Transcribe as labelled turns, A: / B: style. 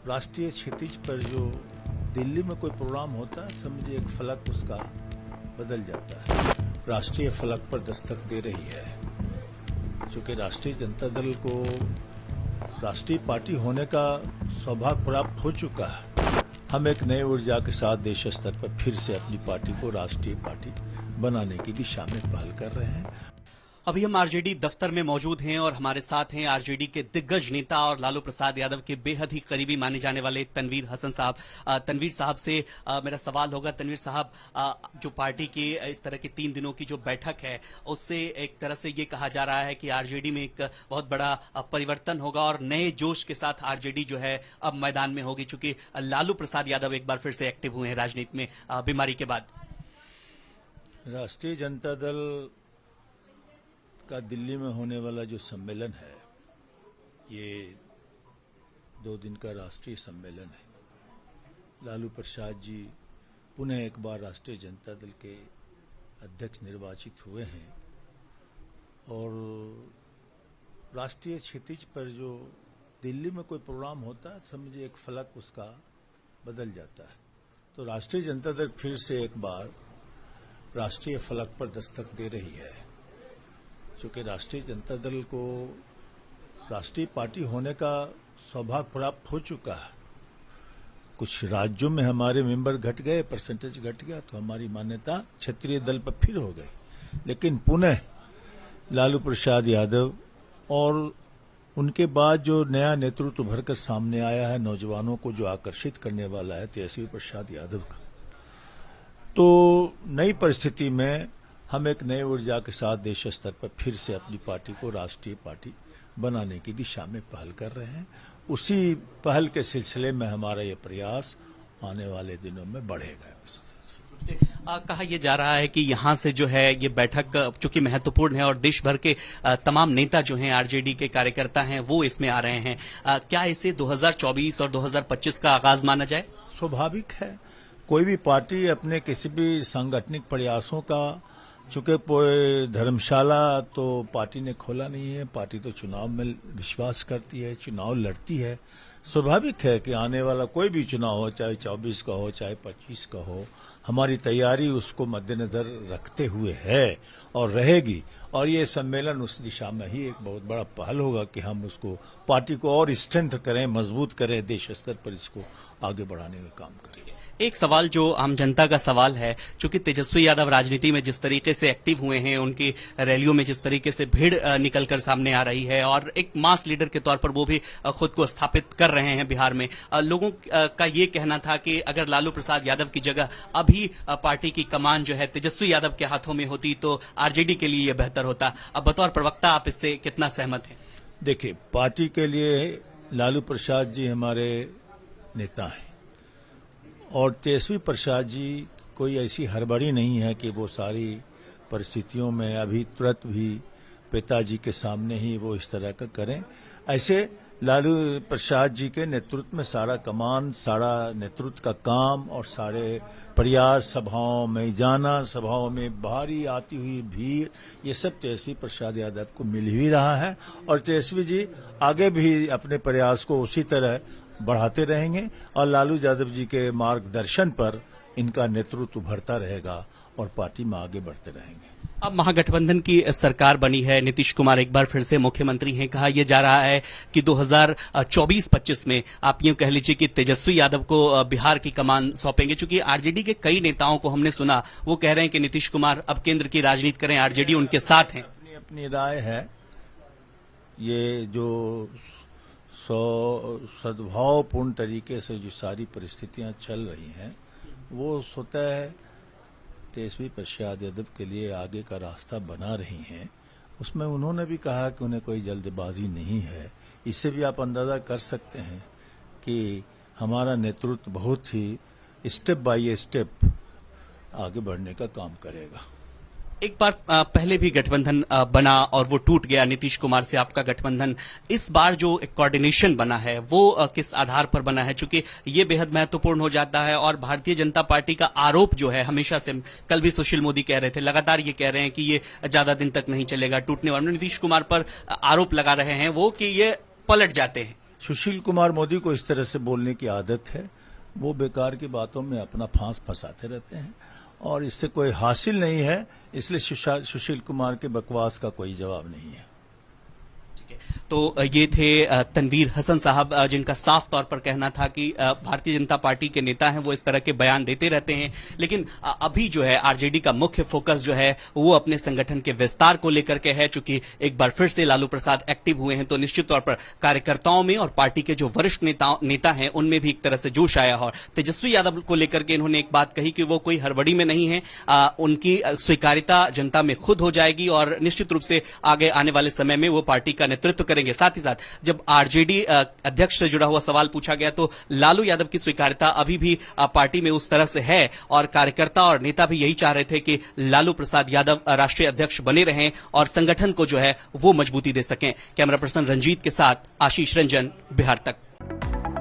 A: राष्ट्रीय क्षितिज पर जो दिल्ली में कोई प्रोग्राम होता है, समझिए एक फलक उसका बदल जाता है। राष्ट्रीय फलक पर दस्तक दे रही है। चूंकि राष्ट्रीय जनता दल को राष्ट्रीय पार्टी होने का सौभाग्य प्राप्त हो चुका है, हम एक नई ऊर्जा के साथ देश स्तर पर फिर से अपनी पार्टी को राष्ट्रीय पार्टी बनाने की दिशा में पहल कर रहे हैं।
B: अभी हम आरजेडी दफ्तर में मौजूद हैं और हमारे साथ हैं आरजेडी के दिग्गज नेता और लालू प्रसाद यादव के बेहद ही करीबी माने जाने वाले तनवीर हसन साहब। तनवीर साहब से मेरा सवाल होगा, तनवीर साहब, जो पार्टी की इस तरह की 3 दिनों की जो बैठक है, उससे एक तरह से ये कहा जा रहा है कि आरजेडी में एक बहुत बड़ा परिवर्तन होगा और नए जोश के साथ आरजेडी जो है अब मैदान में होगी, चूंकि लालू प्रसाद यादव एक बार फिर से एक्टिव हुए हैं राजनीति में बीमारी के बाद।
A: राष्ट्रीय जनता दल का दिल्ली में होने वाला जो सम्मेलन है, ये 2 दिन का राष्ट्रीय सम्मेलन है। लालू प्रसाद जी पुनः एक बार राष्ट्रीय जनता दल के अध्यक्ष निर्वाचित हुए हैं और राष्ट्रीय क्षितिज पर जो दिल्ली में कोई प्रोग्राम होता है, समझिए एक फलक उसका बदल जाता है। तो राष्ट्रीय जनता दल फिर से एक बार राष्ट्रीय फलक पर दस्तक दे रही है। चूंकि राष्ट्रीय जनता दल को राष्ट्रीय पार्टी होने का सौभाग्य प्राप्त हो चुका है। कुछ राज्यों में हमारे मेंबर घट गए, परसेंटेज घट गया, तो हमारी मान्यता क्षेत्रीय दल पर फिर हो गई। लेकिन पुनः लालू प्रसाद यादव और उनके बाद जो नया नेतृत्व उभर कर सामने आया है, नौजवानों को जो आकर्षित करने वाला है, तेजस्वी प्रसाद यादव का, तो नई परिस्थिति में हम एक नई ऊर्जा के साथ देश स्तर पर फिर से अपनी पार्टी को राष्ट्रीय पार्टी बनाने की दिशा में पहल कर रहे हैं। उसी पहल के सिलसिले में हमारा ये प्रयास आने वाले दिनों में बढ़ेगा।
B: कहा यह जा रहा है कि यहां से जो है ये बैठक चूंकि महत्वपूर्ण है और देश भर के तमाम नेता जो हैं, आरजेडी के कार्यकर्ता हैं, वो इसमें आ रहे हैं। क्या इसे 2024 और 2025 का आगाज माना जाए?
A: स्वाभाविक है। कोई भी पार्टी अपने किसी भी सांगठनिक प्रयासों का, चूंकि धर्मशाला तो पार्टी ने खोला नहीं है, पार्टी तो चुनाव में विश्वास करती है, चुनाव लड़ती है। स्वाभाविक है कि आने वाला कोई भी चुनाव हो, चाहे 24 का हो, चाहे 25 का हो, हमारी तैयारी उसको मद्देनजर रखते हुए है और रहेगी। और ये सम्मेलन उस दिशा में ही एक बहुत बड़ा पहल होगा कि हम उसको पार्टी को और स्ट्रेंथ करें, मजबूत करें, देश स्तर पर इसको आगे बढ़ाने का काम करें।
B: एक सवाल जो आम जनता का सवाल है, चूंकि तेजस्वी यादव राजनीति में जिस तरीके से एक्टिव हुए हैं, उनकी रैलियों में जिस तरीके से भीड़ निकलकर सामने आ रही है और एक मास लीडर के तौर पर वो भी खुद को स्थापित कर रहे हैं बिहार में, लोगों का ये कहना था कि अगर लालू प्रसाद यादव की जगह अभी पार्टी की कमान जो है तेजस्वी यादव के हाथों में होती तो आरजेडी के लिए यह बेहतर होता। अब बतौर प्रवक्ता आप इससे कितना सहमत हैं?
A: देखिए, पार्टी के लिए लालू प्रसाद जी हमारे नेता हैं और तेजस्वी प्रसाद जी कोई ऐसी हड़बड़ी नहीं है कि वो सारी परिस्थितियों में अभी तुरंत भी पिताजी के सामने ही वो इस तरह का करें। ऐसे लालू प्रसाद जी के नेतृत्व में सारा कमान, सारा नेतृत्व का काम और सारे प्रयास, सभाओं में जाना, सभाओं में भारी आती हुई भीड़, ये सब तेजस्वी प्रसाद यादव को मिल ही रहा है और तेजस्वी जी आगे भी अपने प्रयास को उसी तरह बढ़ाते रहेंगे और लालू यादव जी के मार्गदर्शन पर इनका नेतृत्व उभरता रहेगा और पार्टी में आगे बढ़ते रहेंगे।
B: अब महागठबंधन की सरकार बनी है, नीतीश कुमार एक बार फिर से मुख्यमंत्री हैं। कहा यह जा रहा है कि 2024-25 में आप यूं कह लीजिए कि तेजस्वी यादव को बिहार की कमान सौंपेंगे। चूंकि आरजेडी के कई नेताओं को हमने सुना, वो कह रहे हैं कि नीतीश कुमार अब केंद्र की राजनीति करें, आरजेडी उनके साथ है।
A: अपनी अपनी राय है। ये जो सद्भावपूर्ण तरीके से जो सारी परिस्थितियां चल रही हैं, वो स्वतः तेजस्वी प्रसाद यादव के लिए आगे का रास्ता बना रही हैं। उसमें उन्होंने भी कहा कि उन्हें कोई जल्दबाजी नहीं है। इससे भी आप अंदाजा कर सकते हैं कि हमारा नेतृत्व बहुत ही स्टेप बाय स्टेप आगे बढ़ने का काम करेगा।
B: एक बार पहले भी गठबंधन बना और वो टूट गया, नीतीश कुमार से आपका गठबंधन। इस बार जो एक कोऑर्डिनेशन बना है वो किस आधार पर बना है? चूंकि ये बेहद महत्वपूर्ण हो जाता है और भारतीय जनता पार्टी का आरोप जो है हमेशा से, कल भी सुशील मोदी कह रहे थे, लगातार ये कह रहे हैं कि ये ज्यादा दिन तक नहीं चलेगा, टूटने वाला। नीतीश कुमार पर आरोप लगा रहे हैं वो कि ये पलट जाते हैं।
A: सुशील कुमार मोदी को इस तरह से बोलने की आदत है। वो बेकार की बातों में अपना फांस फंसाते रहते हैं और इससे कोई हासिल नहीं है, इसलिए सुशील कुमार के बकवास का कोई जवाब नहीं है।
B: तो ये थे तनवीर हसन साहब, जिनका साफ तौर पर कहना था कि भारतीय जनता पार्टी के नेता हैं वो इस तरह के बयान देते रहते हैं, लेकिन अभी जो है आरजेडी का मुख्य फोकस जो है वो अपने संगठन के विस्तार को लेकर के है। चूंकि एक बार फिर से लालू प्रसाद एक्टिव हुए हैं तो निश्चित तौर पर कार्यकर्ताओं में और पार्टी के जो वरिष्ठ नेता हैं उनमें भी एक तरह से जोश आया। और तेजस्वी यादव को लेकर के इन्होंने एक बात कही कि वो कोई हड़बड़ी में नहीं है, उनकी स्वीकारिता जनता में खुद हो जाएगी और निश्चित रूप से आगे आने वाले समय में वो पार्टी का नेतृत्व करेंगे। साथ ही साथ जब आरजेडी अध्यक्ष से जुड़ा हुआ सवाल पूछा गया तो लालू यादव की स्वीकारिता अभी भी पार्टी में उस तरह से है और कार्यकर्ता और नेता भी यही चाह रहे थे कि लालू प्रसाद यादव राष्ट्रीय अध्यक्ष बने रहें और संगठन को जो है वो मजबूती दे सकें। कैमरा पर्सन रंजीत के साथ आशीष रंजन, बिहार तक।